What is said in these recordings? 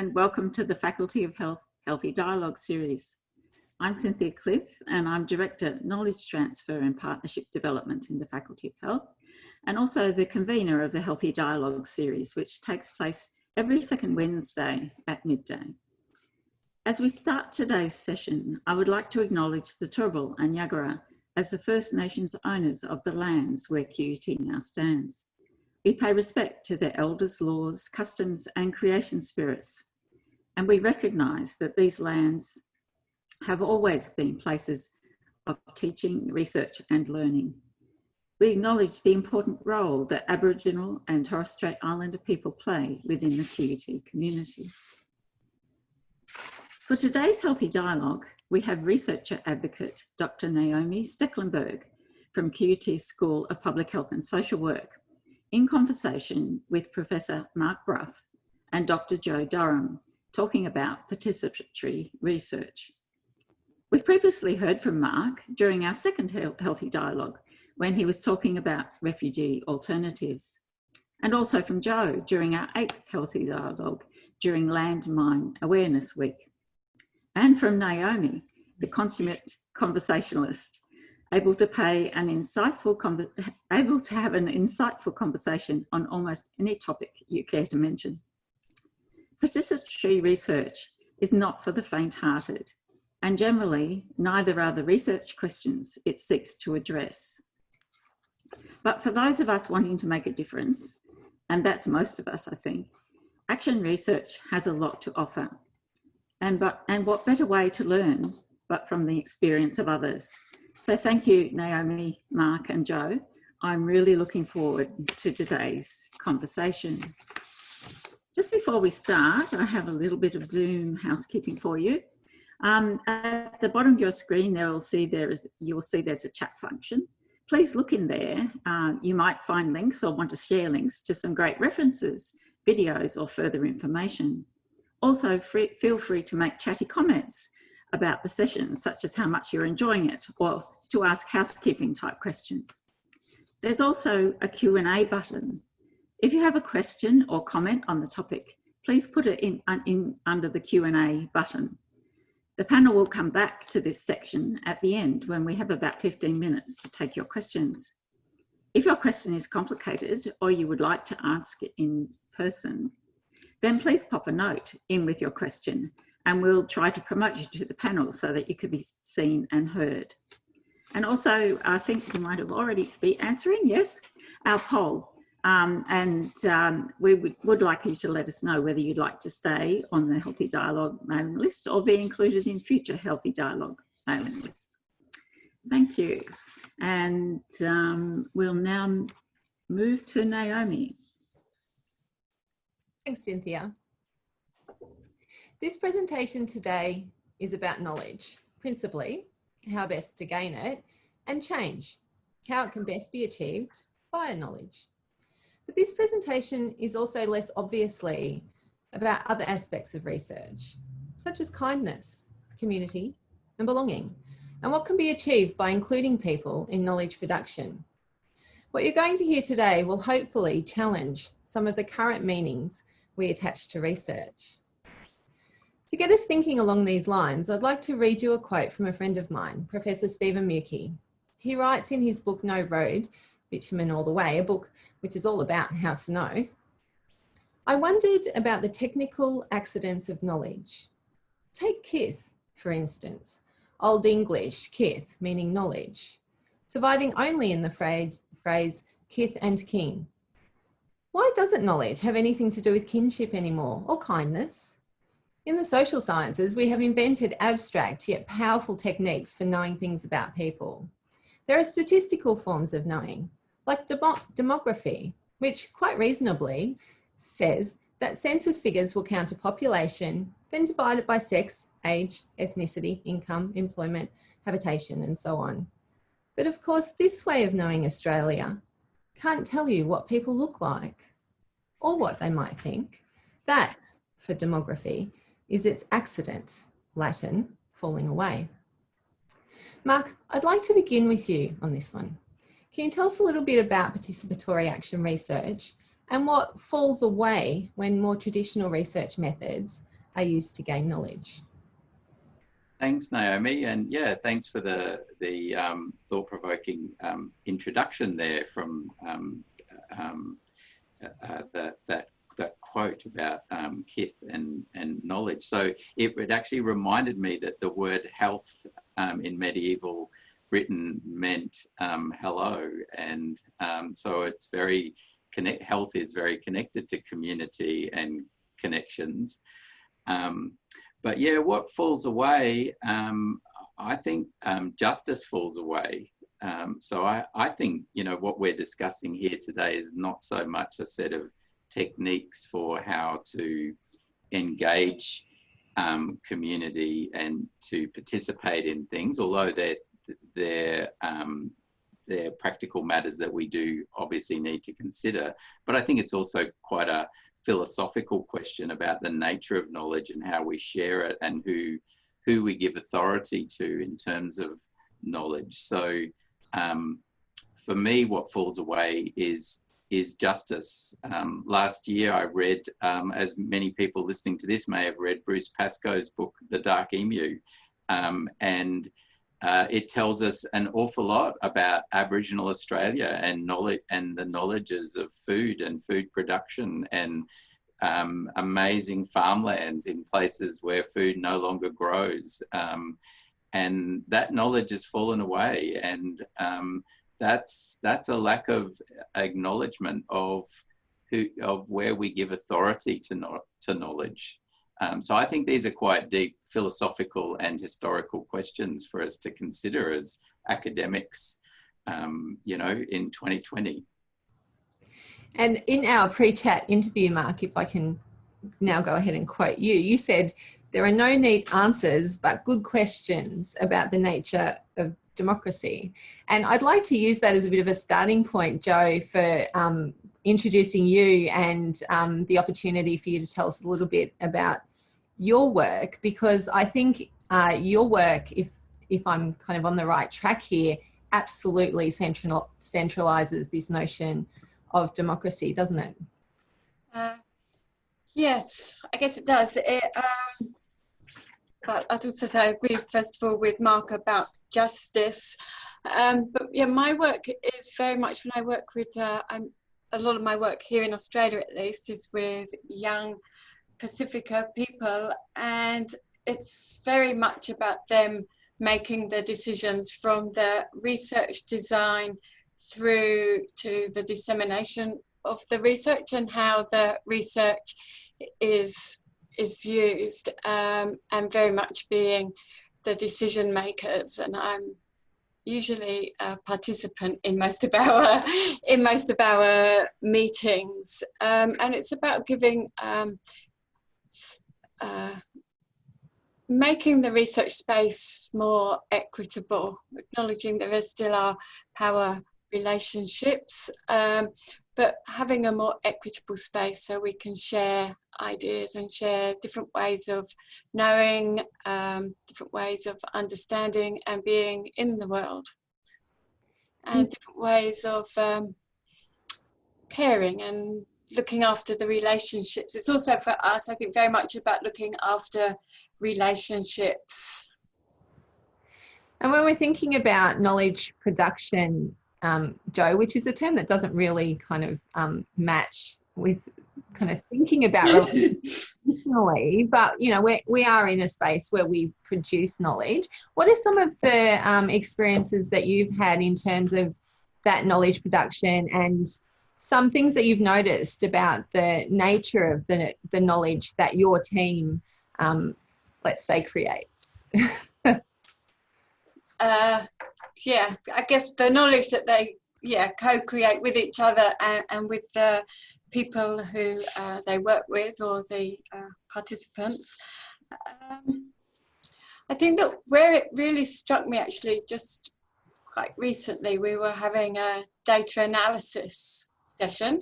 and welcome to the Faculty of Health Healthy Dialogue series. I'm Cynthia Cliff and I'm Director Knowledge Transfer and Partnership Development in the Faculty of Health, and also the convener of the Healthy Dialogue series, which takes place every second Wednesday at midday. As we start today's session, I would like to acknowledge the Turrbal and Yagara as the First Nations owners of the lands where QUT now stands. We pay respect to their elders' laws, customs and creation spirits, and we recognise that these lands have always been places of teaching, research and learning. We acknowledge the important role that Aboriginal and Torres Strait Islander people play within the QUT community. For today's Healthy Dialogue, we have researcher advocate Dr. Naomi Stekelenburg from QUT's School of Public Health and Social Work, in conversation with Professor Mark Brough and Dr. Jo Durham, talking about participatory research. We've previously heard from Mark during our second Healthy Dialogue when he was talking about refugee alternatives, and also from Jo during our 8th Healthy Dialogue during Landmine Awareness Week, and from Naomi, the consummate conversationalist, able to have an insightful conversation on almost any topic you care to mention. Participatory research is not for the faint-hearted, and generally neither are the research questions it seeks to address. But for those of us wanting to make a difference, and that's most of us, I think, action research has a lot to offer. And what better way to learn but from the experience of others. So thank you, Naomi, Mark and Jo. I'm really looking forward to today's conversation. Just before we start, I have a little bit of Zoom housekeeping for you. At the bottom of your screen, you'll see there's a chat function. Please look in there. You might find links or want to share links to some great references, videos or further information. Also, feel free to make chatty comments about the session, such as how much you're enjoying it, or to ask housekeeping type questions. There's also a Q&A button. If you have a question or comment on the topic, please put it in under the Q&A button. The panel will come back to this section at the end when we have about 15 minutes to take your questions. If your question is complicated or you would like to ask it in person, then please pop a note in with your question and we'll try to promote you to the panel so that you could be seen and heard. And also, I think you might have already be answering, yes, our poll. We would like you to let us know whether you'd like to stay on the Healthy Dialogue mailing list or be included in future Healthy Dialogue mailing lists. Thank you. And we'll now move to Naomi. Thanks, Cynthia. This presentation today is about knowledge, principally how best to gain it, and change, how it can best be achieved via knowledge. But this presentation is also less obviously about other aspects of research, such as kindness, community, and belonging, and what can be achieved by including people in knowledge production. What you're going to hear today will hopefully challenge some of the current meanings we attach to research. To get us thinking along these lines, I'd like to read you a quote from a friend of mine, Professor Stephen Mukey. He writes in his book, No Road, Bitumen All the Way, a book which is all about how to know. I wondered about the technical accidents of knowledge. Take kith, for instance, Old English, kith, meaning knowledge, surviving only in the phrase kith and kin. Why doesn't knowledge have anything to do with kinship anymore, or kindness? In the social sciences, we have invented abstract yet powerful techniques for knowing things about people. There are statistical forms of knowing, like demography, which quite reasonably says that census figures will count a population, then divide it by sex, age, ethnicity, income, employment, habitation, and so on. But of course, this way of knowing Australia can't tell you what people look like or what they might think. That, for demography, is its accident, Latin, falling away. Mark, I'd like to begin with you on this one. Can you tell us a little bit about participatory action research and what falls away when more traditional research methods are used to gain knowledge. Thanks, Naomi, and yeah, thanks for the thought-provoking introduction there from that quote about kith and knowledge. So it actually reminded me that the word health in medieval Britain meant hello, and so it's very health is very connected to community and connections. But yeah, what falls away, I think justice falls away. So I think, you know, what we're discussing here today is not so much a set of techniques for how to engage community and to participate in things, although they're practical matters that we do obviously need to consider. But I think it's also quite a philosophical question about the nature of knowledge and how we share it and who we give authority to in terms of knowledge. So for me, what falls away is justice. Last year I read, as many people listening to this may have read, Bruce Pascoe's book, The Dark Emu, and it tells us an awful lot about Aboriginal Australia and knowledge and the knowledges of food and food production and amazing farmlands in places where food no longer grows. And that knowledge has fallen away, and that's a lack of acknowledgement of where we give authority to knowledge. So I think these are quite deep philosophical and historical questions for us to consider as academics, you know, in 2020. And in our pre-chat interview, Mark, if I can now go ahead and quote you, you said, "There are no neat answers, but good questions about the nature of democracy." And I'd like to use that as a bit of a starting point, Joe, for introducing you and the opportunity for you to tell us a little bit about your work, because I think your work, if I'm kind of on the right track here, absolutely centralizes this notion of democracy, doesn't it? Yes, I guess it does. But I'd also say I agree, first of all, with Mark about justice. But yeah, my work is very much, when I work with, a lot of my work here in Australia at least is with young Pacifica people, and it's very much about them making the decisions from the research design through to the dissemination of the research and how the research is used, and very much being the decision makers. And I'm usually a participant in most of our meetings, and it's about giving making the research space more equitable, acknowledging there still are power relationships, but having a more equitable space so we can share ideas and share different ways of knowing, different ways of understanding and being in the world, and different ways of caring and looking after the relationships. It's also for us, I think, very much about looking after relationships. And when we're thinking about knowledge production, Joe, which is a term that doesn't really kind of match with kind of thinking about relationally, but you know, we are in a space where we produce knowledge. What are some of the experiences that you've had in terms of that knowledge production, and some things that you've noticed about the nature of the knowledge that your team, let's say, creates? Yeah, I guess the knowledge that they co-create with each other and with the people who they work with, or the participants. I think that where it really struck me, actually, just quite recently, we were having a data analysis session,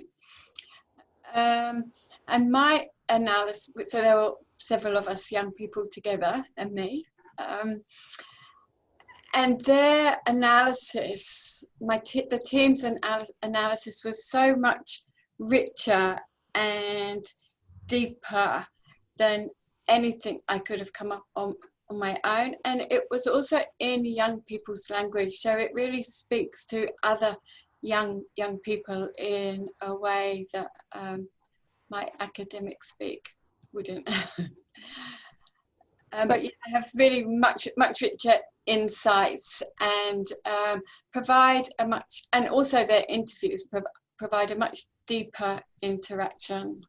and my analysis, so there were several of us young people together and me, and their analysis, the team's analysis was so much richer and deeper than anything I could have come up on my own. And it was also in young people's language, so it really speaks to other young people in a way that my academic speak wouldn't. But yeah, I have really much richer insights, and provide a much, and also their interviews provide a much deeper interaction.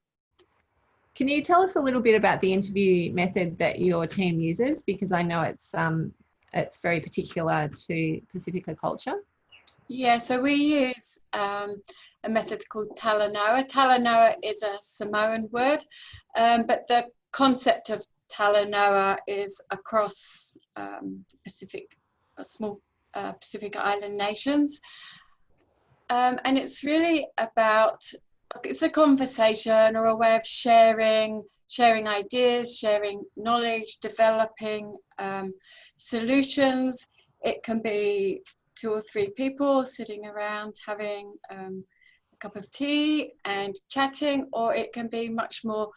Can you tell us a little bit about the interview method that your team uses? Because I know it's very particular to Pacifica culture. Yeah, so we use a method called talanoa. Talanoa is a Samoan word, but the concept of talanoa is across Pacific, small Pacific Island nations. And it's really about, it's a conversation or a way of sharing ideas, sharing knowledge, developing solutions. It can be 2 or 3 people sitting around having a cup of tea and chatting, or it can be much more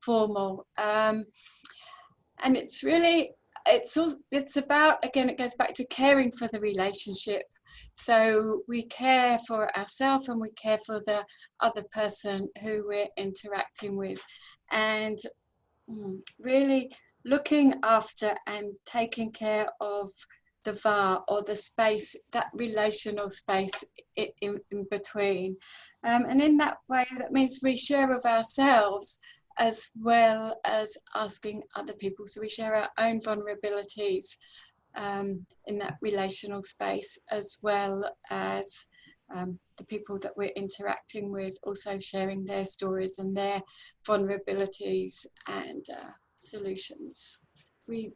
formal. And it's really, it's about, again, it goes back to caring for the relationship. So we care for ourselves and we care for the other person who we're interacting with, and really looking after and taking care of the VAR, or the space, that relational space in between. And in that way, that means we share of ourselves as well as asking other people. So we share our own vulnerabilities in that relational space, as well as the people that we're interacting with also sharing their stories and their vulnerabilities and solutions. We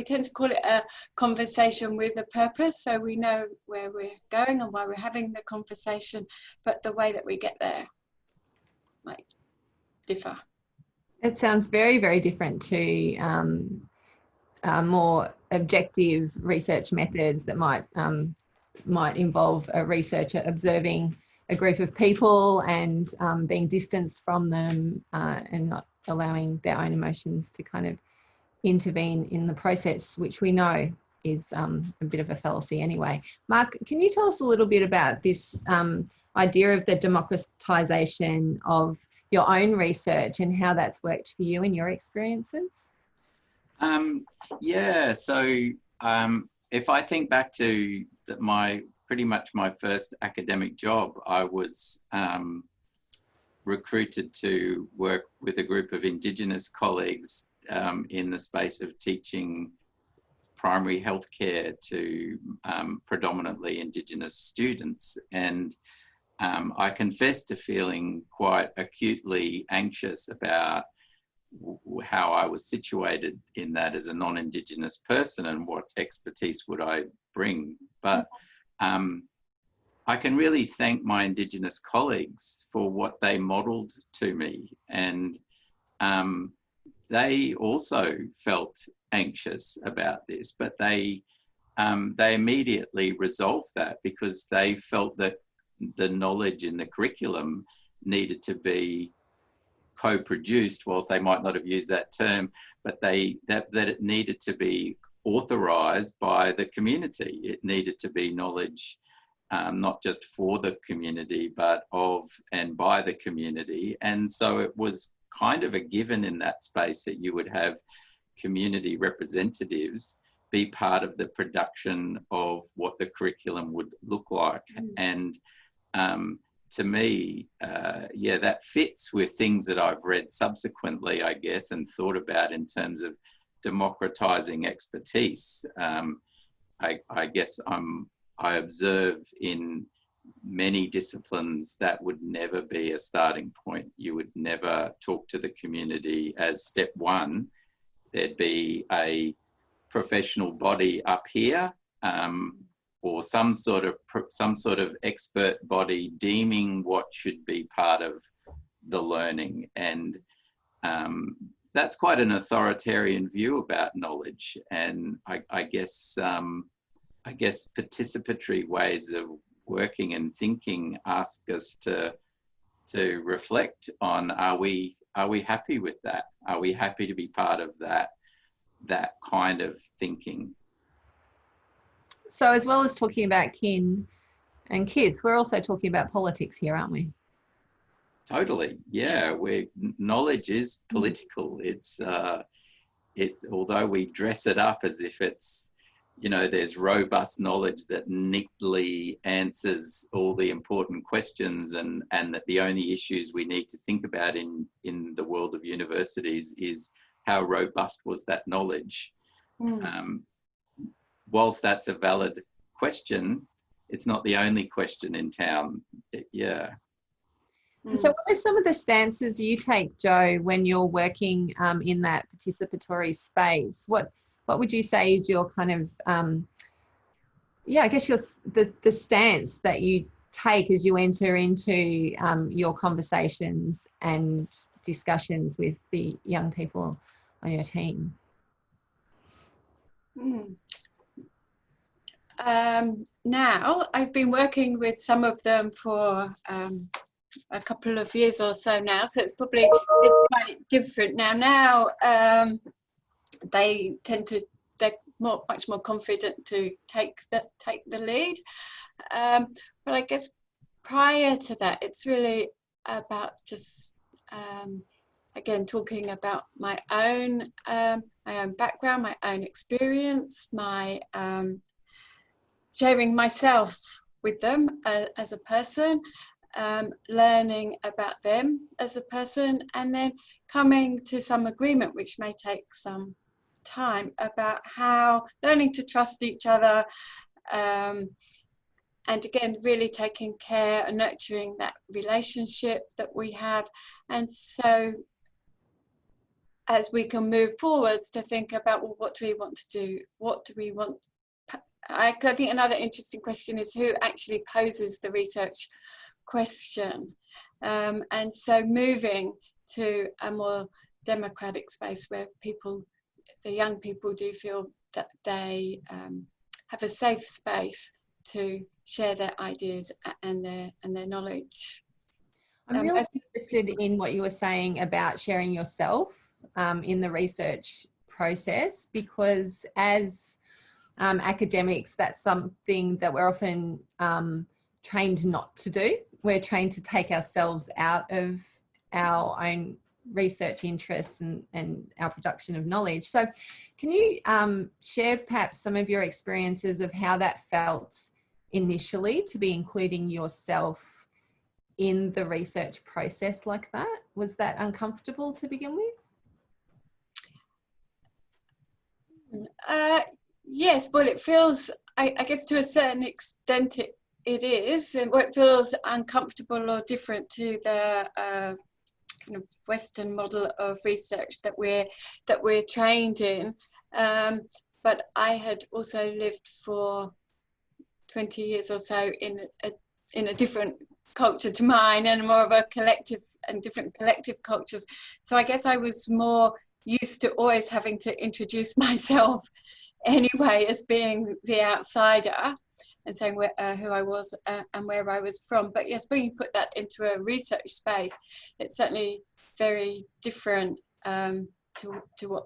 tend to call it a conversation with a purpose, so we know where we're going and why we're having the conversation, but the way that we get there might differ. It sounds very, very different to more objective research methods that might involve a researcher observing a group of people and being distanced from them and not allowing their own emotions to kind of intervene in the process, which we know is a bit of a fallacy anyway. Mark, can you tell us a little bit about this idea of the democratization of your own research and how that's worked for you in your experiences? Yeah, so if I think back to pretty much my first academic job, I was recruited to work with a group of Indigenous colleagues in the space of teaching primary healthcare to predominantly Indigenous students. And I confess to feeling quite acutely anxious about how I was situated in that as a non-Indigenous person and what expertise would I bring. But I can really thank my Indigenous colleagues for what they modelled to me. And they also felt anxious about this, but they immediately resolved that, because they felt that the knowledge in the curriculum needed to be co-produced, whilst they might not have used that term, but that it needed to be authorised by the community. It needed to be knowledge not just for the community, but of and by the community. And so it was kind of a given in that space that you would have community representatives be part of the production of what the curriculum would look like. And to me, yeah, that fits with things that I've read subsequently, I guess, and thought about in terms of democratizing expertise. I guess I observe in many disciplines that would never be a starting point. You would never talk to the community as step one. There'd be a professional body up here, or some sort of expert body deeming what should be part of the learning. And that's quite an authoritarian view about knowledge. And I guess participatory ways of working and thinking ask us to reflect on, are we are we happy with that? Are we happy to be part of that kind of thinking? So as well as talking about kin and kith, we're also talking about politics here, aren't we? Totally, yeah. Knowledge is political. It's although we dress it up as if it's, you know, there's robust knowledge that neatly answers all the important questions, and that the only issues we need to think about in the world of universities is how robust was that knowledge. Whilst that's a valid question, it's not the only question in town. Yeah. And so what are some of the stances you take, Jo, when you're working in that participatory space? What would you say is your kind of, I guess the stance that you take as you enter into your conversations and discussions with the young people on your team? Now, I've been working with some of them for a couple of years or so now, so it's quite different now. They tend to, they're much more confident to take the lead, but I guess prior to that, it's really about just again talking about my own background, my own experience, my sharing myself with them as a person, learning about them as a person, and then coming to some agreement, which may take some time, about how learning to trust each other, and again really taking care and nurturing that relationship that we have. And so as we can move forwards to think about, well, what do we want to do? What do we want? I think another interesting question is who actually poses the research question, and so moving to a more democratic space where the young people do feel that they have a safe space to share their ideas and their knowledge. I'm really interested in what you were saying about sharing yourself in the research process, because as academics, that's something that we're often trained not to do. We're trained to take ourselves out of our own research interests and our production of knowledge. So can you share perhaps some of your experiences of how that felt initially to be including yourself in the research process like that? Was that uncomfortable to begin with? Yes, well, it feels, I guess to a certain extent it is, and it feels uncomfortable or different to the kind of Western model of research that we're trained in. But I had also lived for 20 years or so in a different culture to mine, and more of a collective and different collective cultures. So I guess I was more used to always having to introduce myself anyway as being the outsider and saying who I was and where I was from. But yes, when you put that into a research space, it's certainly very different to what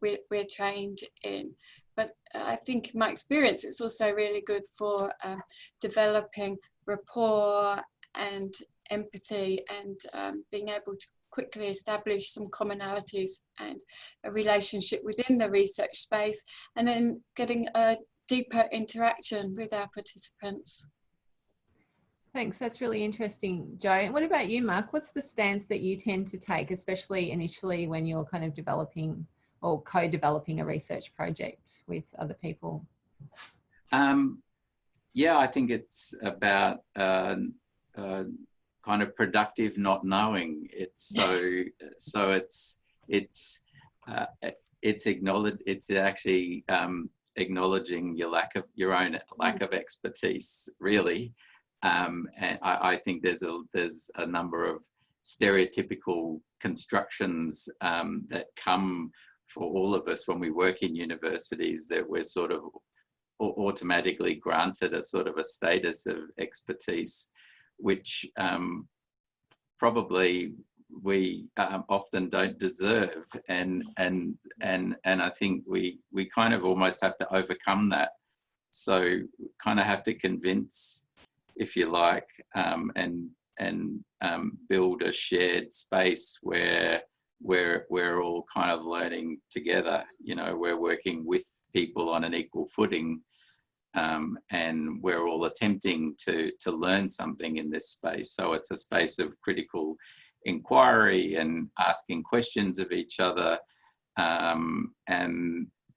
we're trained in. But I think in my experience, it's also really good for developing rapport and empathy, and being able to quickly establish some commonalities and a relationship within the research space, and then getting a deeper interaction with our participants. Thanks, that's really interesting, Jo. And what about you, Mark? What's the stance that you tend to take, especially initially when you're kind of developing or co-developing a research project with other people? Yeah, I think it's about kind of productive not knowing. It's actually acknowledging your own lack of expertise, really. And I think there's a number of stereotypical constructions that come for all of us when we work in universities, that we're sort of automatically granted a sort of a status of expertise, which probably often don't deserve, and I think we kind of almost have to overcome that. So kind of have to convince, if you like, and build a shared space where we're all kind of learning together. You know, we're working with people on an equal footing, and we're all attempting to learn something in this space. So it's a space of critical inquiry and asking questions of each other,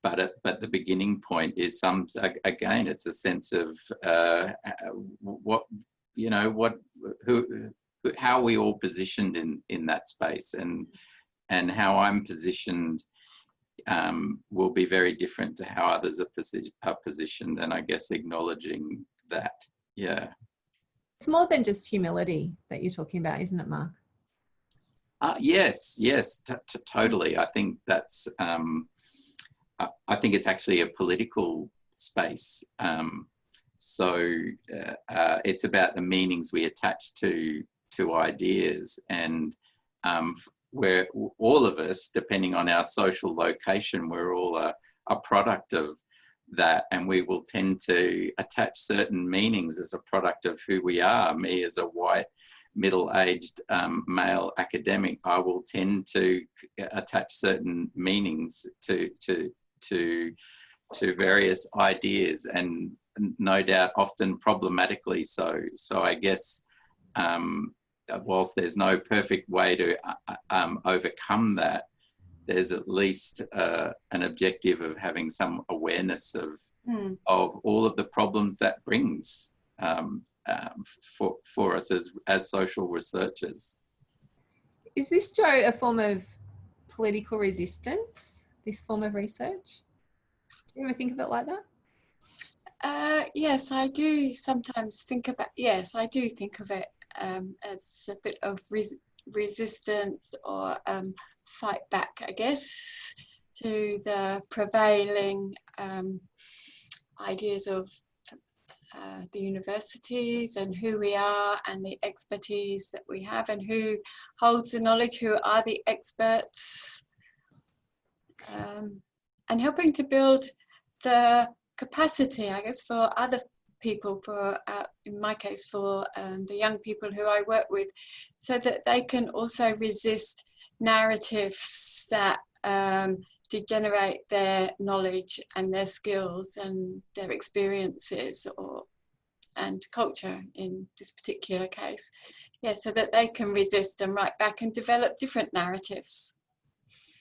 but the beginning point is again, it's a sense of how we all positioned in that space, and how I'm positioned will be very different to how others are positioned, and I guess acknowledging that. Yeah, it's more than just humility that you're talking about, isn't it, Mark? Yes, totally. I think that's I think it's actually a political space. So it's about the meanings we attach to ideas, and where all of us, depending on our social location, we're all a product of that, and we will tend to attach certain meanings as a product of who we are. Me, as a white, middle-aged male academic, I will tend to attach certain meanings to various ideas, and no doubt often problematically so. So I guess whilst there's no perfect way to overcome that, there's at least an objective of having some awareness of all of the problems that brings for us as social researchers. Is this, Jo, a form of political resistance, this form of research? Do you ever think of it like that? Yes, I do sometimes think about, yes, I do think of it as a bit of resistance or fight back, I guess, to the prevailing ideas of the universities and who we are and the expertise that we have and who holds the knowledge, who are the experts, and helping to build the capacity, I guess, for other people, for in my case, for the young people who I work with, so that they can also resist narratives that degenerate their knowledge and their skills and their experiences and culture in this particular case. Yeah, so that they can resist and write back and develop different narratives.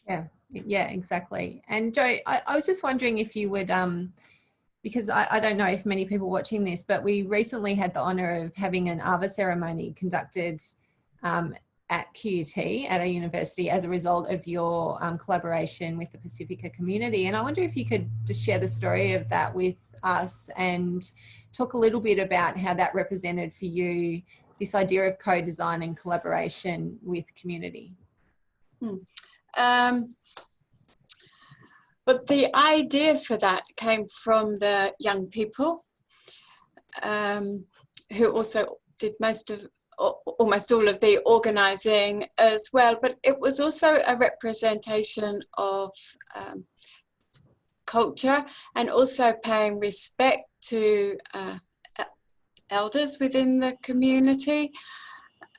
Yeah, exactly. And Jo, I was just wondering if you would, because I don't know if many people watching this, but we recently had the honour of having an arva ceremony conducted at QUT, at a university, as a result of your collaboration with the Pacifica community. And I wonder if you could just share the story of that with us and talk a little bit about how that represented for you this idea of co-design and collaboration with community. But the idea for that came from the young people who also did almost all of the organising as well, but it was also a representation of culture and also paying respect to elders within the community,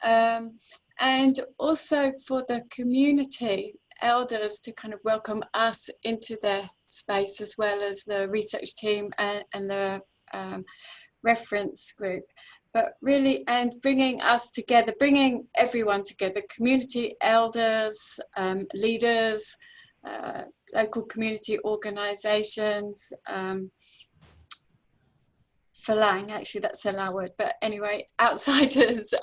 and also for the community elders to kind of welcome us into their space, as well as the research team and the reference group. But really, and bringing us together, bringing everyone together, community elders, leaders, local community organisations, Falang, actually that's a Lao word, but anyway, outsiders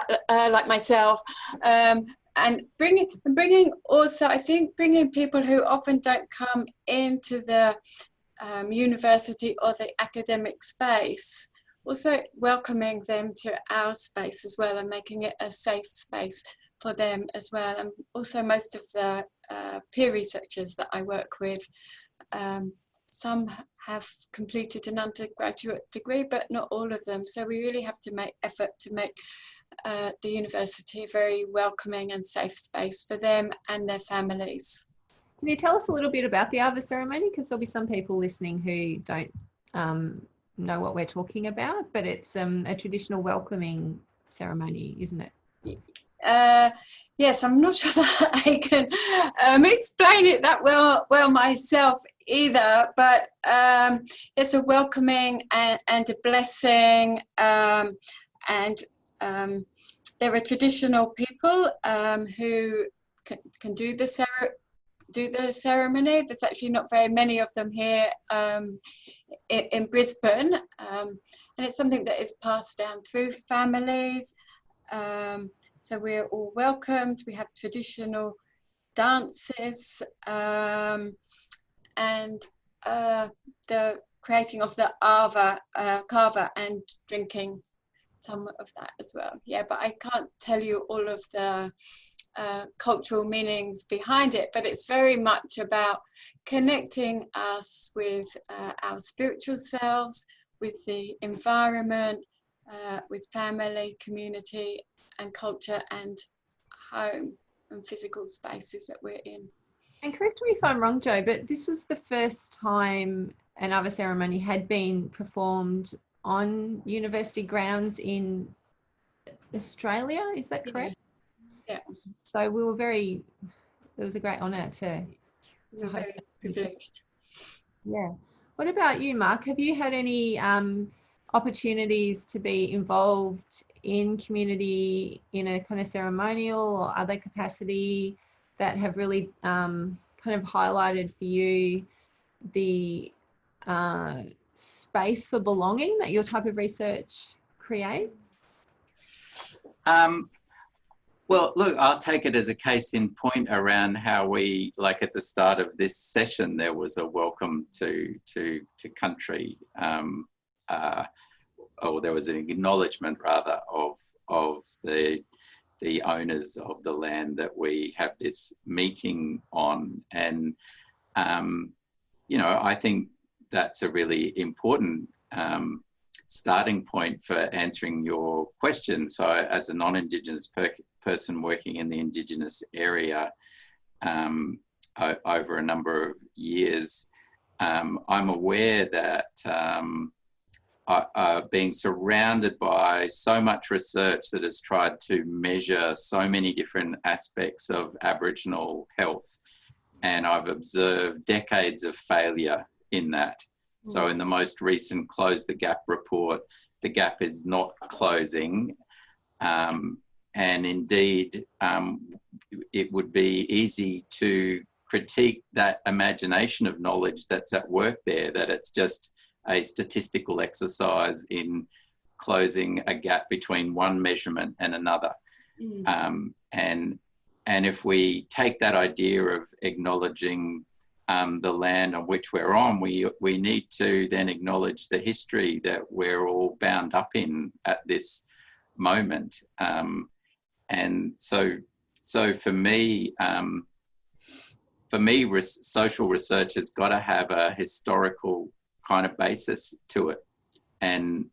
like myself, and bringing also, I think, bringing people who often don't come into the university or the academic space, also welcoming them to our space as well and making it a safe space for them as well. And also most of the peer researchers that I work with, some have completed an undergraduate degree, but not all of them. So we really have to make effort to make the university a very welcoming and safe space for them and their families. Can you tell us a little bit about the arva ceremony? Because there'll be some people listening who don't know what we're talking about, but it's a traditional welcoming ceremony, isn't it? Yes, I'm not sure that I can explain it that well myself either, but it's a welcoming and a blessing, and there are traditional people who can do the ceremony. There's actually not very many of them here in Brisbane, and it's something that is passed down through families. So we're all welcomed. We have traditional dances, and the creating of the arva, kava, and drinking some of that as well. Yeah, but I can't tell you all of the cultural meanings behind it, but it's very much about connecting us with our spiritual selves, with the environment, with family, community and culture and home and physical spaces that we're in. And correct me if I'm wrong, Jo, but this was the first time an arva ceremony had been performed on university grounds in Australia, is that correct? Yeah. So we were it was a great honour to We're very privileged. Yeah. What about you, Mark? Have you had any opportunities to be involved in community in a kind of ceremonial or other capacity that have really kind of highlighted for you the space for belonging that your type of research creates? Well, look, I'll take it as a case in point around how we, like at the start of this session, there was a welcome to country, or there was an acknowledgement rather of the owners of the land that we have this meeting on. And, you know, I think that's a really important starting point for answering your question. So as a non-Indigenous person working in the Indigenous area over a number of years, I'm aware that being surrounded by so much research that has tried to measure so many different aspects of Aboriginal health, and I've observed decades of failure in that. So in the most recent Close the Gap report, the gap is not closing. And indeed, it would be easy to critique that imagination of knowledge that's at work there, that it's just a statistical exercise in closing a gap between one measurement and another. And if we take that idea of acknowledging the land on which we're on, we need to then acknowledge the history that we're all bound up in at this moment. And so for me, social research has got to have a historical kind of basis to it. And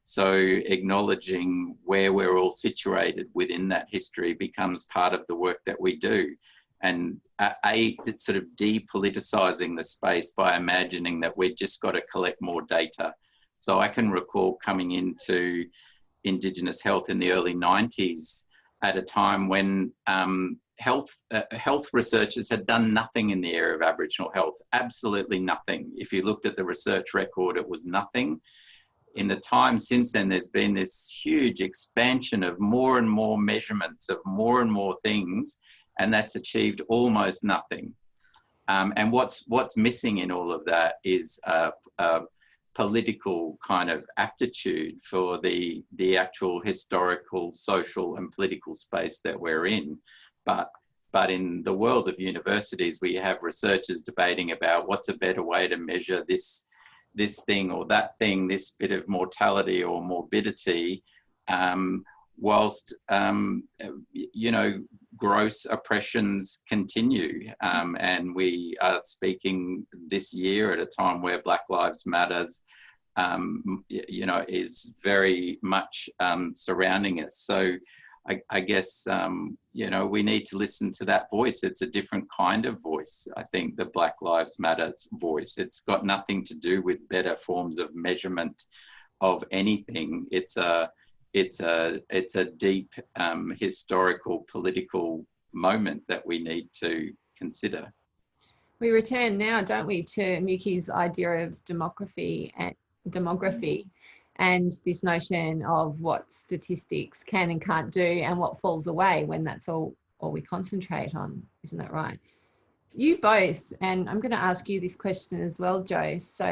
so acknowledging where we're all situated within that history becomes part of the work that we do. And it's sort of depoliticizing the space by imagining that we've just got to collect more data. So I can recall coming into Indigenous health in the early 90s at a time when health researchers had done nothing in the area of Aboriginal health, absolutely nothing. If you looked at the research record, it was nothing. In the time since then, there's been this huge expansion of more and more measurements of more and more things, and that's achieved almost nothing. And what's missing in all of that is a political kind of aptitude for the actual historical, social and political space that we're in. But in the world of universities, we have researchers debating about what's a better way to measure this thing or that thing, this bit of mortality or morbidity, whilst, you know, gross oppressions continue. And we are speaking this year at a time where Black Lives Matter you know, is very much surrounding us. So I guess, you know, we need to listen to that voice. It's a different kind of voice. I think the Black Lives Matter voice, it's got nothing to do with better forms of measurement of anything. It's a deep historical, political moment that we need to consider. We return now, don't we, to Muki's idea of demography and this notion of what statistics can and can't do and what falls away when that's all we concentrate on. Isn't that right? You both, and I'm going to ask you this question as well, Jo. So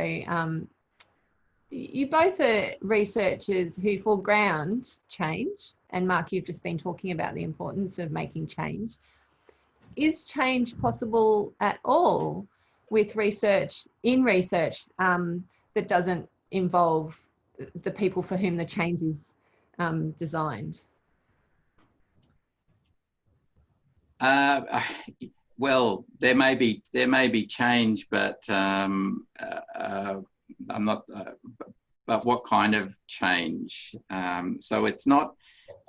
you both are researchers who foreground change, and Mark, you've just been talking about the importance of making change. Is change possible at all with research that doesn't involve the people for whom the change is designed? Well, there may be change, but I'm not. But what kind of change? So it's not.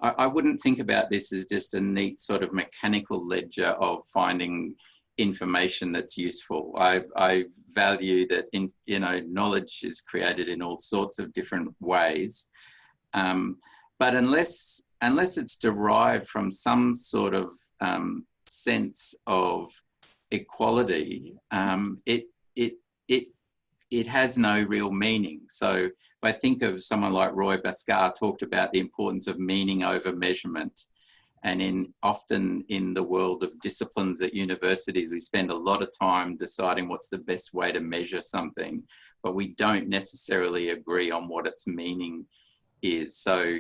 I wouldn't think about this as just a neat sort of mechanical ledger of finding information that's useful. I value that you know, knowledge is created in all sorts of different ways, but unless it's derived from some sort of sense of equality, it has no real meaning. So if I think of someone like Roy Bhaskar talked about the importance of meaning over measurement, and often in the world of disciplines at universities, we spend a lot of time deciding what's the best way to measure something, but we don't necessarily agree on what its meaning is. So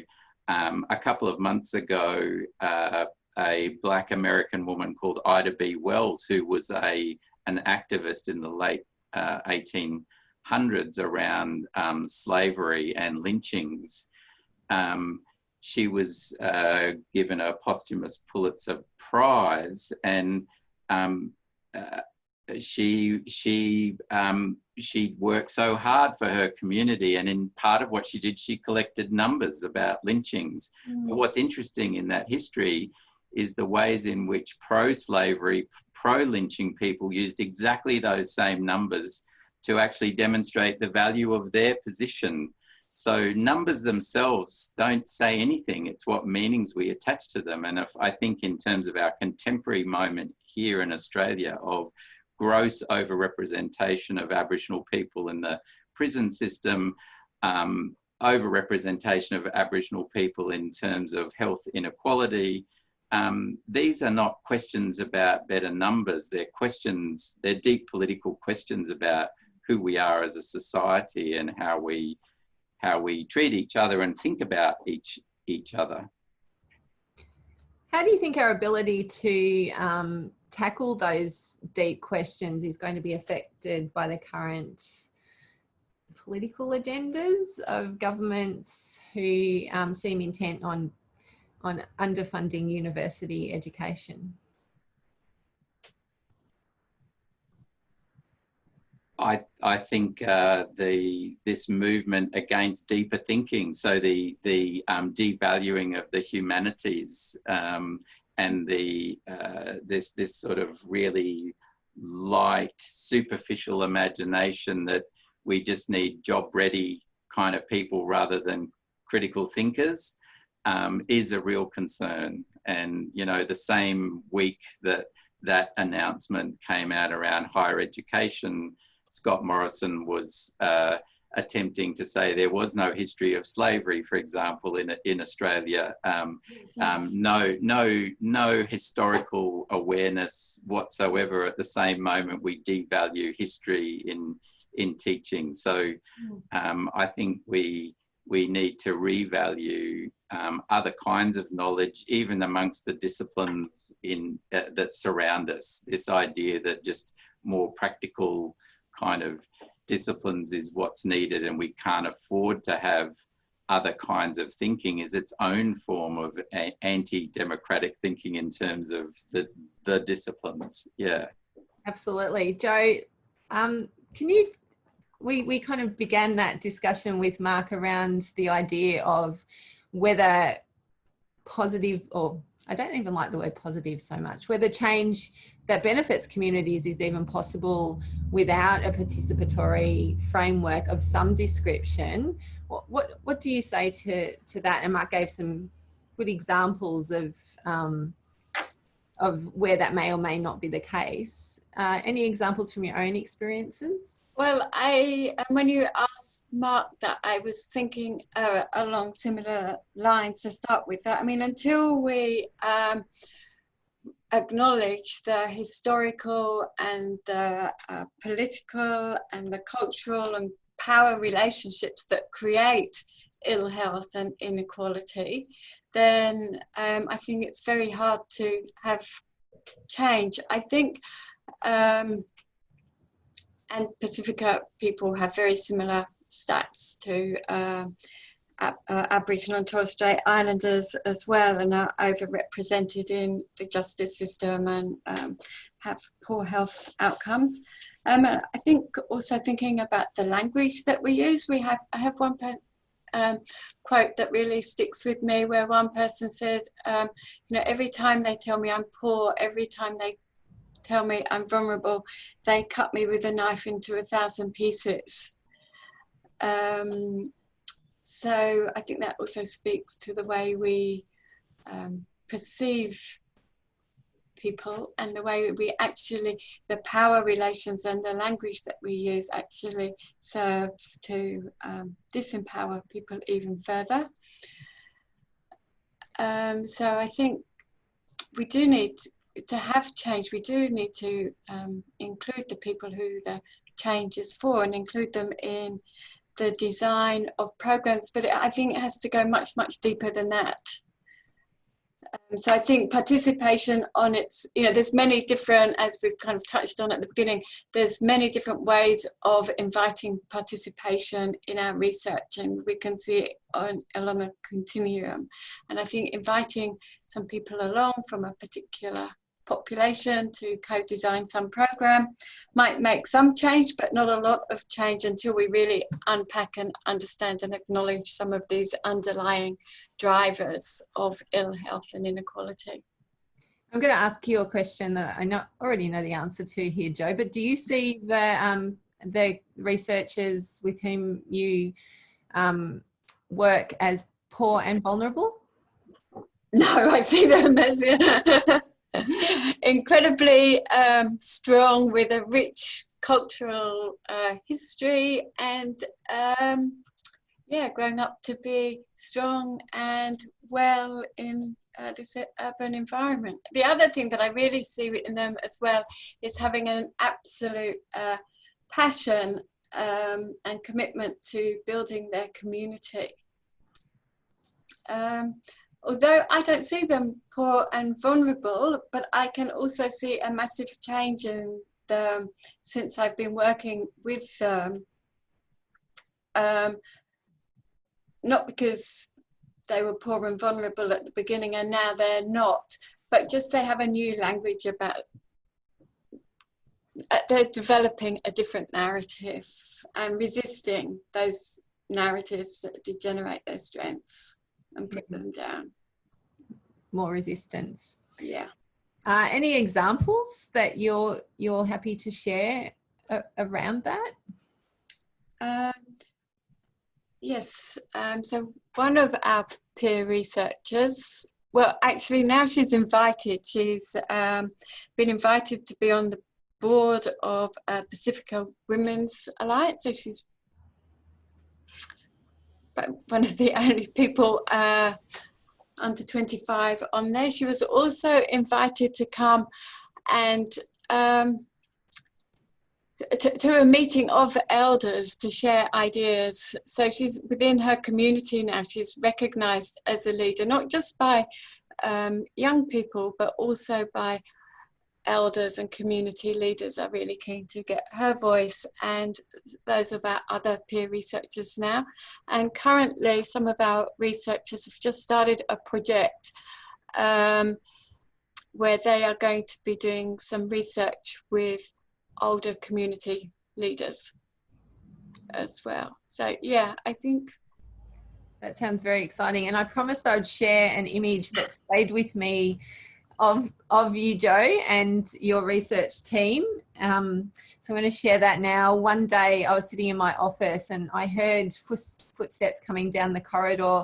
a couple of months ago, a Black American woman called Ida B. Wells, who was an activist in the late 1800s around slavery and lynchings, she was given a posthumous Pulitzer Prize, and she worked so hard for her community, and in part of what she did, she collected numbers about lynchings. But what's interesting in that history is the ways in which pro-slavery, pro-lynching people used exactly those same numbers to actually demonstrate the value of their position. So numbers themselves don't say anything. It's what meanings we attach to them. And if I think in terms of our contemporary moment here in Australia of gross overrepresentation of Aboriginal people in the prison system, overrepresentation of Aboriginal people in terms of health inequality, these are not questions about better numbers. They're deep political questions about who we are as a society and how we treat each other and think about each other. How do you think our ability to tackle those deep questions is going to be affected by the current political agendas of governments who seem intent on underfunding university education? I think this movement against deeper thinking, so the devaluing of the humanities, and this sort of really light, superficial imagination that we just need job-ready kind of people rather than critical thinkers, is a real concern. And you know, the same week that announcement came out around higher education, Scott Morrison was attempting to say there was no history of slavery, for example, in Australia. No historical awareness whatsoever. At the same moment, we devalue history in teaching. So I think we need to revalue other kinds of knowledge, even amongst the disciplines that surround us. This idea that just more practical kind of disciplines is what's needed, and we can't afford to have other kinds of thinking is its own form of anti-democratic thinking in terms of the disciplines. Yeah, absolutely. Jo, can you we kind of began that discussion with Mark around the idea of whether positive, or I don't even like the word positive so much, whether change that benefits communities is even possible without a participatory framework of some description. What do you say to that? And Mark gave some good examples of where that may or may not be the case. Any examples from your own experiences? Well, when you asked Mark that, I was thinking along similar lines to start with. That I mean, until we acknowledge the historical and the political and the cultural and power relationships that create ill health and inequality, then I think it's very hard to have change. I think, and Pacifica people have very similar stats to Aboriginal and Torres Strait Islanders as well, and are overrepresented in the justice system and have poor health outcomes. I think also thinking about the language that we use, I have one quote that really sticks with me, where one person said, every time they tell me I'm poor, every time they tell me I'm vulnerable, they cut me with a knife into 1,000 pieces. So I think that also speaks to the way we perceive people, and the way we actually, the power relations and the language that we use actually serves to disempower people even further. So I think we do need to have change. We do need to include the people who the change is for, and include them in the design of programs, but I think it has to go much, much deeper than that. So I think participation on its, there's many different, as we've kind of touched on at the beginning, there's many different ways of inviting participation in our research, and we can see it along a continuum. And I think inviting some people along from a particular population to co-design some program might make some change, but not a lot of change until we really unpack and understand and acknowledge some of these underlying drivers of ill health and inequality. I'm going to ask you a question that I already know the answer to here, Jo, but do you see the researchers with whom you work as poor and vulnerable? No, I see them as incredibly strong, with a rich cultural history, and growing up to be strong and well in this urban environment. The other thing that I really see in them as well is having an absolute passion and commitment to building their community. Although I don't see them poor and vulnerable, but I can also see a massive change in them since I've been working with them. Not because they were poor and vulnerable at the beginning and now they're not, but just they have a new language about, they're developing a different narrative and resisting those narratives that degenerate their strengths and put them down. More resistance. Yeah. Any examples that you're happy to share around that? Yes. So one of our peer researchers, well, actually now she's invited. She's been invited to be on the board of Pacifica Women's Alliance. So she's one of the only people under 25 on there. She was also invited to come and to a meeting of elders to share ideas. So she's within her community now. She's recognised as a leader, not just by young people, but also by elders and community leaders are really keen to get her voice, and those of our other peer researchers now. And currently some of our researchers have just started a project where they are going to be doing some research with older community leaders. as well. So yeah, I think that sounds very exciting. And I promised I'd share an image that stayed with me of you, Jo, and your research team. So I'm going to share that now. One day I was sitting in my office and I heard footsteps coming down the corridor,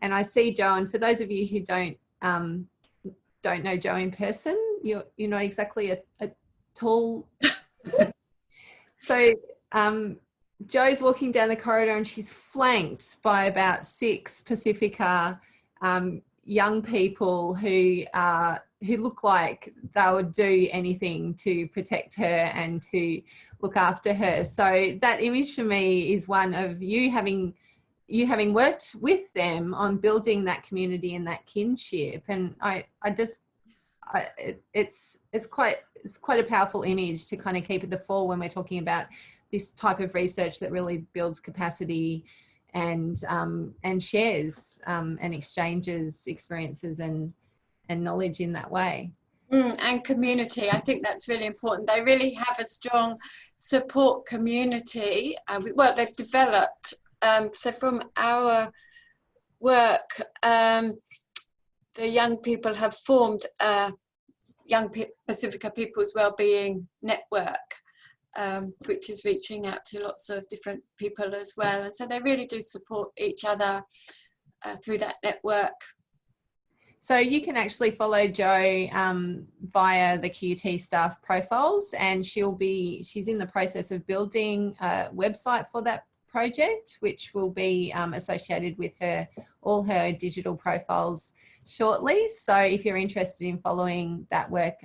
and I see Jo. And for those of you who don't know Jo in person, you're not exactly a tall. So Jo's walking down the corridor and she's flanked by about 6 Pacifica young people who look like they would do anything to protect her and to look after her. So that image for me is one of you having worked with them on building that community and that kinship. And it's quite a powerful image to kind of keep at the fore when we're talking about this type of research that really builds capacity and shares and exchanges experiences and knowledge in that way. And community, I think that's really important. They really have a strong support community. Well, they've developed, so from our work, the young people have formed a Young Pacifica People's Wellbeing Network, which is reaching out to lots of different people as well. And so they really do support each other through that network. So you can actually follow Jo via the QT staff profiles, and she's in the process of building a website for that project, which will be associated with all her digital profiles shortly. So if you're interested in following that work,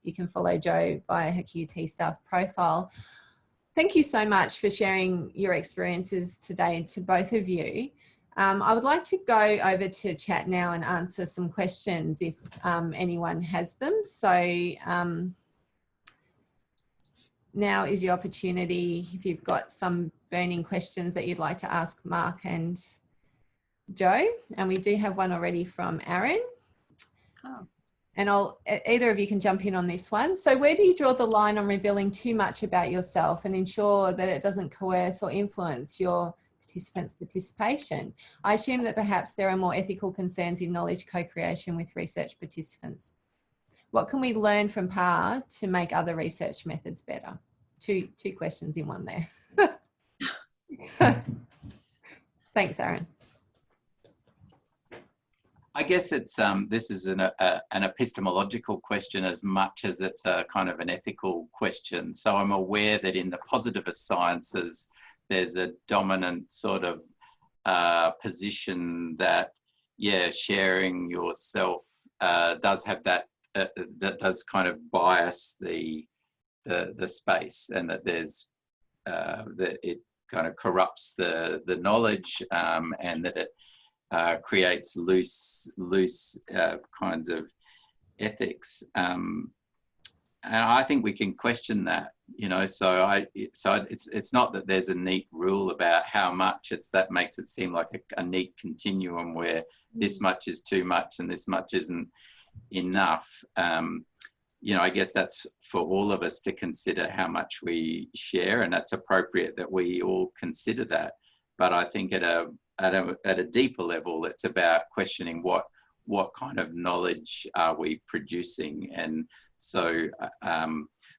you can follow Jo via her QT staff profile. Thank you so much for sharing your experiences today to both of you. I would like to go over to chat now and answer some questions if anyone has them. So now is your opportunity if you've got some burning questions that you'd like to ask Mark and Jo. And we do have one already from Aaron. Oh. And either of you can jump in on this one. So where do you draw the line on revealing too much about yourself and ensure that it doesn't coerce or influence your participants' participation? I assume that perhaps there are more ethical concerns in knowledge co-creation with research participants. What can we learn from PAR to make other research methods better? Two questions in one there. Thanks, Aaron. I guess it's this is an epistemological question as much as it's a kind of an ethical question. So I'm aware that in the positivist sciences, there's a dominant sort of position that, yeah, sharing yourself does have that that does kind of bias the space, and that there's that it kind of corrupts the knowledge, and that it creates loose kinds of ethics. And I think we can question that, you know. So it's not that there's a neat rule about how much. It's that makes it seem like a neat continuum where this much is too much and this much isn't enough. You know, I guess that's for all of us to consider how much we share, and that's appropriate that we all consider that. But I think at a deeper level, it's about questioning what kind of knowledge are we producing. And so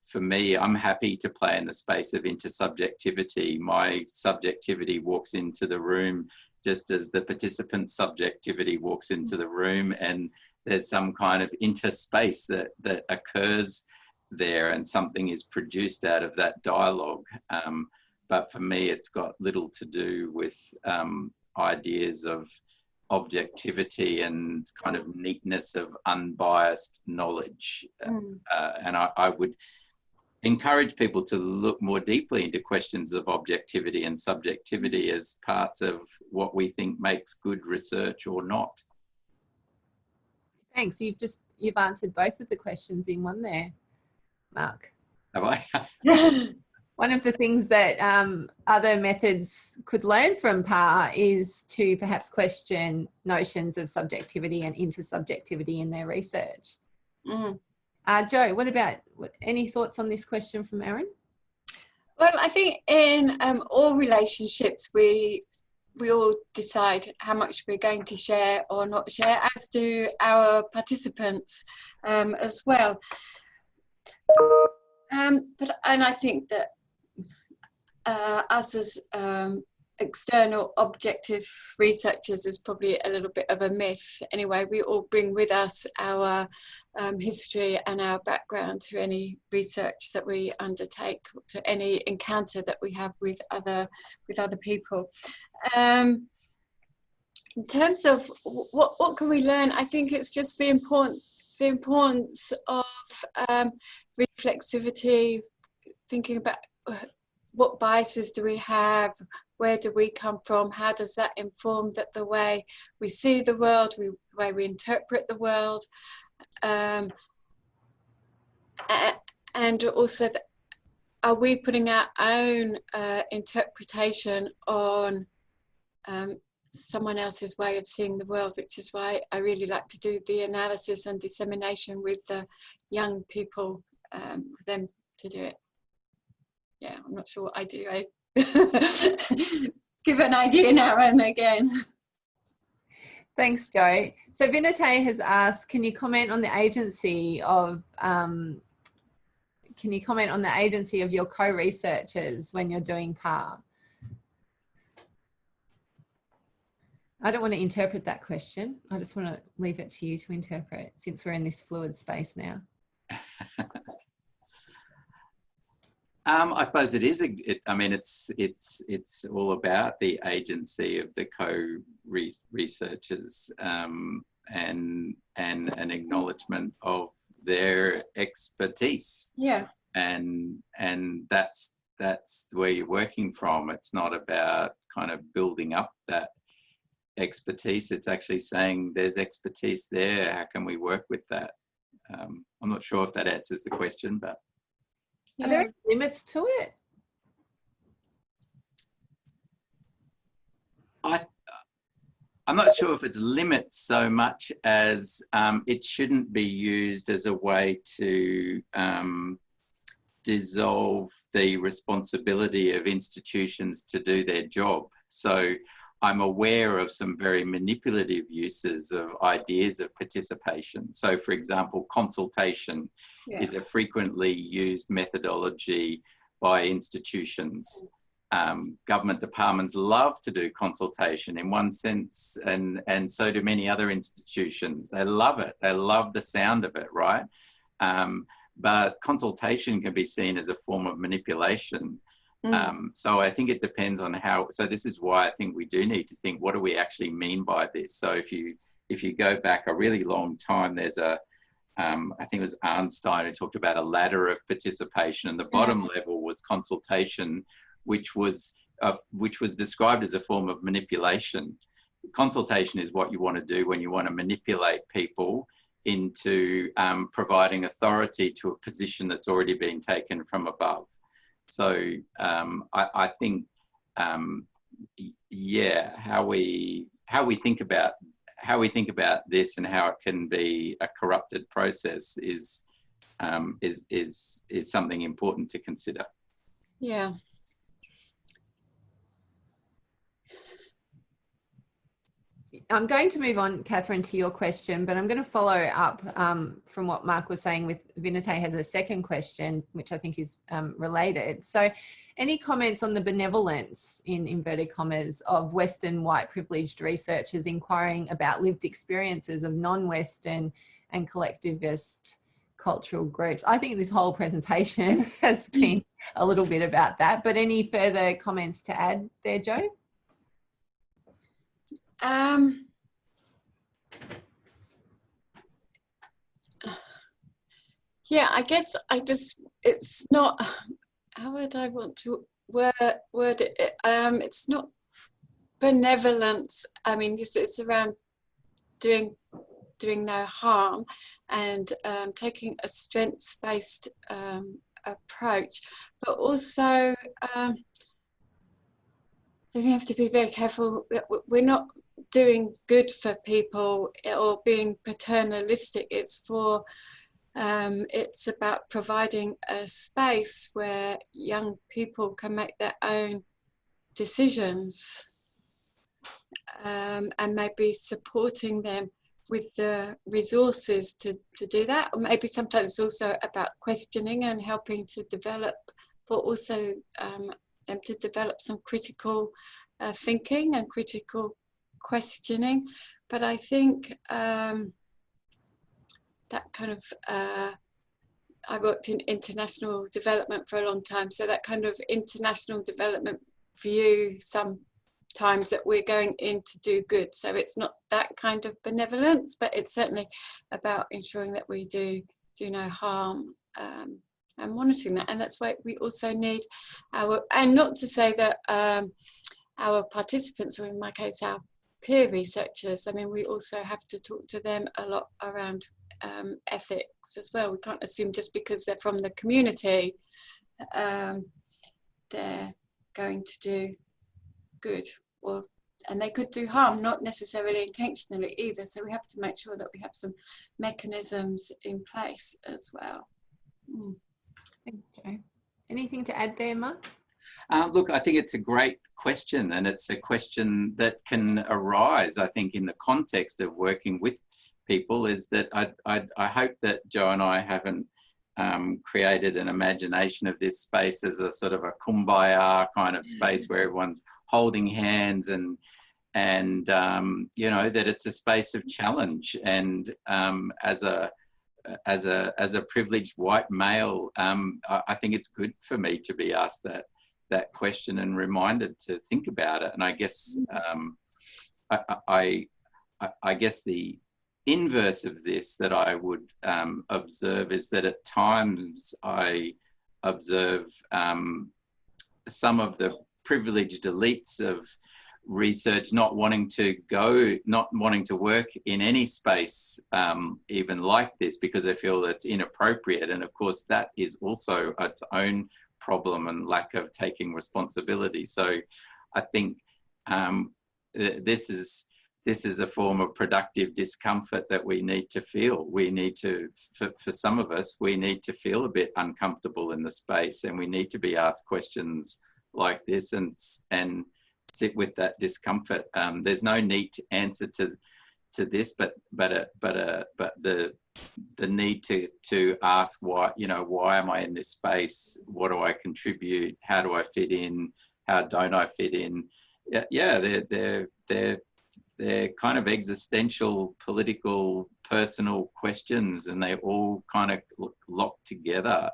for me, I'm happy to play in the space of intersubjectivity. My subjectivity walks into the room just as the participant's subjectivity walks into the room, and there's some kind of interspace that occurs there, and something is produced out of that dialogue. But for me, it's got little to do with ideas of objectivity and kind of neatness of unbiased knowledge. And I would encourage people to look more deeply into questions of objectivity and subjectivity as parts of what we think makes good research or not. Thanks. You've answered both of the questions in one there, Mark. Have I? One of the things that other methods could learn from PAR is to perhaps question notions of subjectivity and intersubjectivity in their research. Jo, what about any thoughts on this question from Aaron? Well, I think in all relationships, we all decide how much we're going to share or not share, as do our participants as well. And I think that us as external objective researchers is probably a little bit of a myth. Anyway, we all bring with us our history and our background to any research that we undertake, to any encounter that we have with other people. In terms of what can we learn, I think it's just the importance of reflexivity, thinking about what biases do we have, where do we come from, how does that inform the way we see the world, the way we interpret the world, and also are we putting our own interpretation on someone else's way of seeing the world, which is why I really like to do the analysis and dissemination with the young people, for them to do it. Yeah, I'm not sure what I do. I give an idea now and again. Thanks, Jo. So Vinite has asked, can you comment on the agency of your co-researchers when you're doing PAR? I don't want to interpret that question. I just want to leave it to you to interpret, since we're in this fluid space now. I suppose it is. I mean, it's all about the agency of the co-researchers and an acknowledgement of their expertise. Yeah. And that's where you're working from. It's not about kind of building up that expertise. It's actually saying there's expertise there. How can we work with that? I'm not sure if that answers the question, but. Are there any limits to it? I'm not sure if it's limits so much as it shouldn't be used as a way to dissolve the responsibility of institutions to do their job. So I'm aware of some very manipulative uses of ideas of participation. So for example, consultation is a frequently used methodology by institutions. Government departments love to do consultation in one sense, and so do many other institutions. They love it. They love the sound of it, right? But consultation can be seen as a form of manipulation. So I think it depends on how, so this is why I think we do need to think, what do we actually mean by this? So if you go back a really long time, there's I think it was Arnstein who talked about a ladder of participation, and the bottom level was consultation, which was described as a form of manipulation. Consultation is what you want to do when you want to manipulate people into providing authority to a position that's already been taken from above. So I think, yeah, how we think about this and how it can be a corrupted process is something important to consider. Yeah. I'm going to move on, Catherine, to your question, but I'm going to follow up from what Mark was saying with Vinite has a second question, which I think is related. So any comments on the benevolence, in inverted commas, of Western white privileged researchers inquiring about lived experiences of non-Western and collectivist cultural groups? I think this whole presentation has been a little bit about that, but any further comments to add there, Jo? Yeah, I guess it's not, how would I want to word it? It's not benevolence. I mean, it's around doing no harm and taking a strengths-based approach, but also we have to be very careful that we're not doing good for people or being paternalistic. It's for It's about providing a space where young people can make their own decisions, and maybe supporting them with the resources to do that. Or maybe sometimes it's also about questioning and helping to develop, but also to develop some critical thinking and critical questioning. But I think that kind of, I worked in international development for a long time, so that kind of international development view sometimes that we're going in to do good. So it's not that kind of benevolence, but it's certainly about ensuring that we do no harm, and monitoring that. And that's why we also need our, and not to say that our participants, or in my case our peer researchers, I mean, we also have to talk to them a lot around ethics as well. We can't assume just because they're from the community they're going to do good, and they could do harm, not necessarily intentionally either. So we have to make sure that we have some mechanisms in place as well. Thanks, Jo. Anything to add there, Mark? Look, I think it's a great question, and it's a question that can arise, I think, in the context of working with people. Is that I hope that Jo and I haven't created an imagination of this space as a sort of a kumbaya kind of space where everyone's holding hands, and you know, that it's a space of challenge. And as a privileged white male, I think it's good for me to be asked that question and reminded to think about it. And I guess I guess the inverse of this that I would observe is that at times I observe some of the privileged elites of research not wanting to work in any space even like this, because they feel it's inappropriate. And of course that is also its own problem and lack of taking responsibility. So I think this is a form of productive discomfort that we need to feel. We need to, for some of us, we need to feel a bit uncomfortable in the space, and we need to be asked questions like this and sit with that discomfort. There's no neat answer to this, but the need to ask why, you know, why am I in this space? What do I contribute? How do I fit in? How don't I fit in? Yeah, they're kind of existential, political, personal questions, and they all kind of lock together.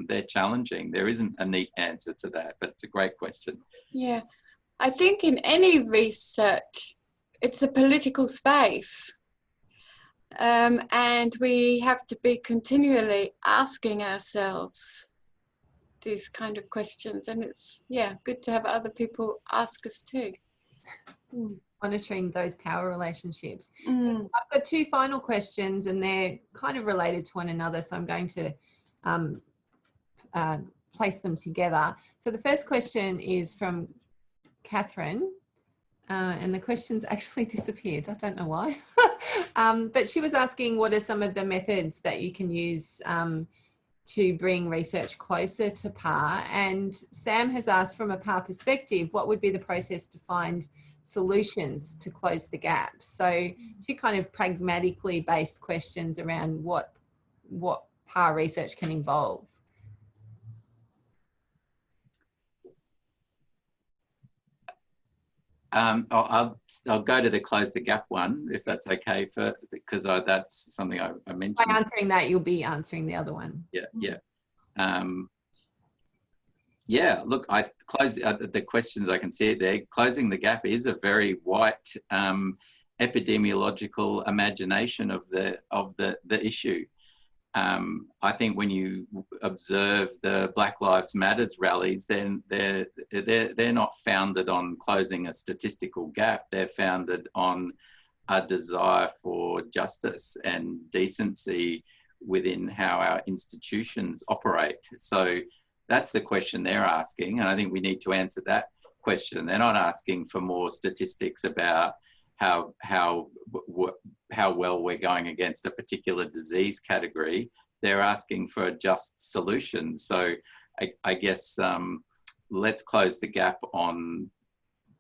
They're challenging. There isn't a neat answer to that, but it's a great question. Yeah, I think in any research, it's a political space. And we have to be continually asking ourselves these kind of questions. And it's, yeah, good to have other people ask us too. Monitoring those power relationships. So I've got two final questions, and they're kind of related to one another, so I'm going to place them together. So the first question is from Catherine, and the question's actually disappeared. I don't know why. But she was asking, what are some of the methods that you can use to bring research closer to PAR? And Sam has asked, from a PAR perspective, what would be the process to find solutions to close the gap? So two kind of pragmatically based questions around what PAR research can involve. I'll go to the close the gap one, if that's okay, because that's something I mentioned. By answering that, you'll be answering the other one. Yeah. Yeah, look, I close the questions. I can see it there. Closing the gap is a very white epidemiological imagination of the issue. I think when you observe the Black Lives Matters rallies, then they're not founded on closing a statistical gap. They're founded on a desire for justice and decency within how our institutions operate. So that's the question they're asking, and I think we need to answer that question. They're not asking for more statistics about how well we're going against a particular disease category. they're asking for a just solution. So I guess let's close the gap on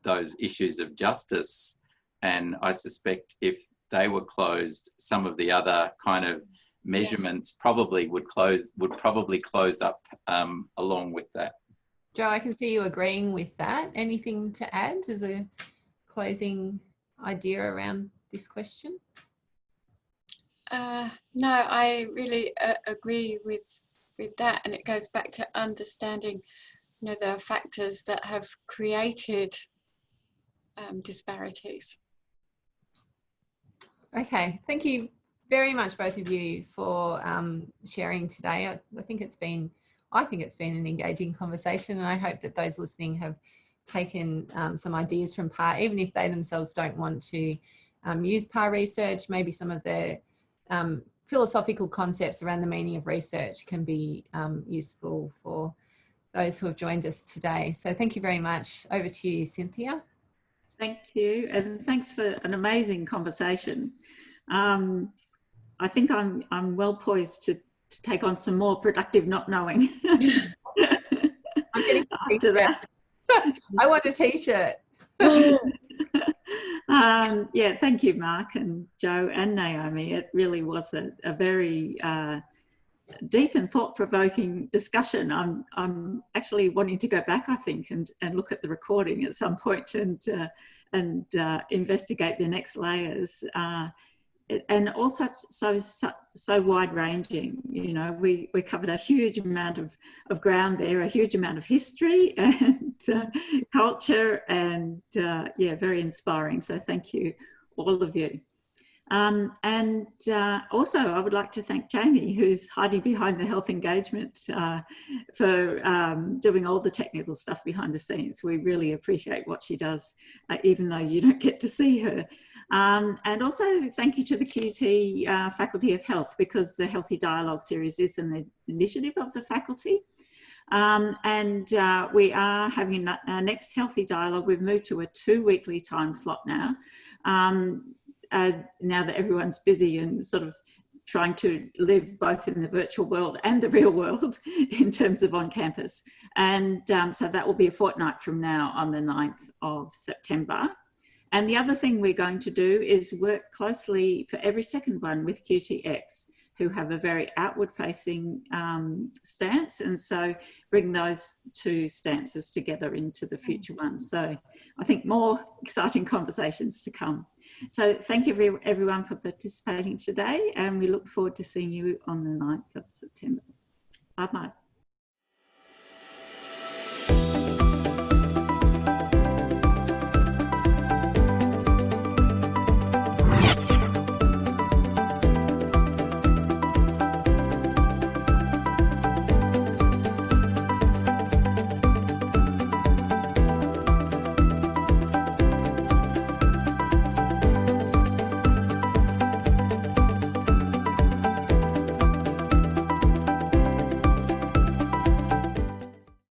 those issues of justice. And I suspect if they were closed, some of the other kind of measurements probably would probably close up along with that. Joe, I can see you agreeing with that. Anything to add as a closing idea around this question? No, I really agree with that, and it goes back to understanding, you know, the factors that have created disparities. Okay, thank you very much, both of you, for sharing today. I think it's been an engaging conversation, and I hope that those listening have taken some ideas from PAR, even if they themselves don't want to use PAR research. Maybe some of the philosophical concepts around the meaning of research can be useful for those who have joined us today. So thank you very much. Over to you, Cynthia. Thank you, and thanks for an amazing conversation. I think I'm well poised to take on some more productive not knowing. I'm getting after that. I want a t-shirt. Yeah, thank you, Mark and Joe and Naomi. It really was a very deep and thought-provoking discussion. I'm actually wanting to go back, I think, and look at the recording at some point and investigate the next layers. And also so wide-ranging. You know, we covered a huge amount of ground there, a huge amount of history and culture, and yeah, very inspiring. So thank you, all of you. And also, I would like to thank Jamie, who's hiding behind the health engagement, for doing all the technical stuff behind the scenes. We really appreciate what she does, even though you don't get to see her. And also thank you to the QT Faculty of Health, because the Healthy Dialogue series is an initiative of the faculty. And we are having our next Healthy Dialogue. We've moved to a 2-weekly time slot now. Now that everyone's busy and sort of trying to live both in the virtual world and the real world in terms of on campus. And so that will be a fortnight from now on the 9th of September. And the other thing we're going to do is work closely for every second one with QTX, who have a very outward facing stance. And so bring those two stances together into the future ones. So I think more exciting conversations to come. So thank you everyone for participating today, and we look forward to seeing you on the 9th of September. Bye-bye.